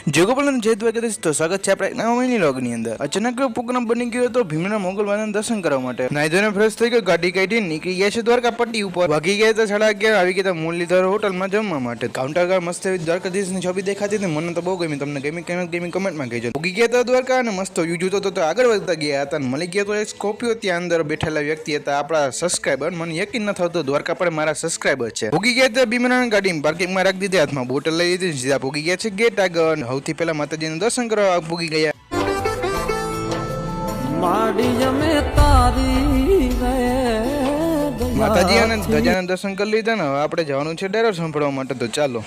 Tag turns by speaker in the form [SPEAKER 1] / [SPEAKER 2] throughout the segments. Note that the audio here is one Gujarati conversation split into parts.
[SPEAKER 1] જગોપાલન જય દ્વારકાધીશ તો સ્વાગત છે આપણે એક નવા મિની વ્લોગની અંદર। અચાનક પ્રોગ્રામ બની ગયો હતો ભીમના મોગલવાના દર્શન કરવા માટે। નાઈધોને ફ્રેશ થઈ ગયો, ગાડી કાઢી નીકળી ગયા છે દ્વારકા પટ્ટી ઉપર। વાગી ગયા હતા 11:30, આવી ગયા મુરલીધર હોટલમાં જમવા માટે। કાઉન્ટર પર મસ્ત દ્વારકાધીશની છબી દેખાતી હતી, મને તો બહુ ગમી। તમને ગમી કમેન્ટમાં કહેજો। ઉગી ગયા હતા દ્વારકા અને મસ્ત વ્યૂ જોતો તો આગળ વધતા ગયા હતા। મળી ગયા તો એક સ્કોર્પિયો, ત્યાં અંદર બેઠેલા વ્યક્તિ હતા આપણા સબસ્ક્રાઇબર। મને યકીન ન થતું દ્વારકા પર મારા સબસ્ક્રાઇબર છે। ઉગી ગયા હતા ભીમના ગાડી પાર્કિંગમાં રાખી દીધી, હાથમાં બોટલ લઈ લીધી, સીધા ઉગી ગયા છે ગેટ આગળ। સૌથી પહેલા માતાજીનું દર્શન કરવા પૂગી ગયા। માતાજી અને ધજાના દર્શન કરી લીધા ને હવે આપણે જવાનું છે ડાયરો સાંભળવા માટે, તો ચાલો।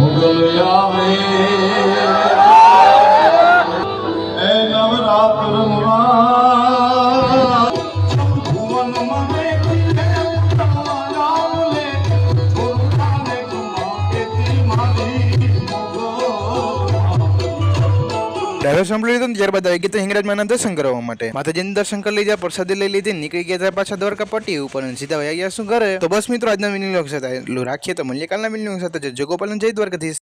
[SPEAKER 2] મોગલ આવે એ નવરાત્રમાં ભુવન મને રાવલે છોટાને કુમાકેતી મારી મોગલ।
[SPEAKER 1] ડાયરો સાંભળી લીધો ત્યારબાદ આવી ગયા હિંગરાજમાના દર્શન કરવા માટે। માતાજીનું દર્શન કરી લીધા, પ્રસાદી લઈ લીધી, નીકળી ગયા પાછા દ્વારકા પટ્ટી ઉપર અને સીધા આવી ગયા શું ઘરે। તો બસ મિત્રો આજના મિની વ્લોગ સાથે રાખીએ, તો મળીએ કાલના મિની વ્લોગ સાથે। જય ગોપાલન જય દ્વારકાધીશ।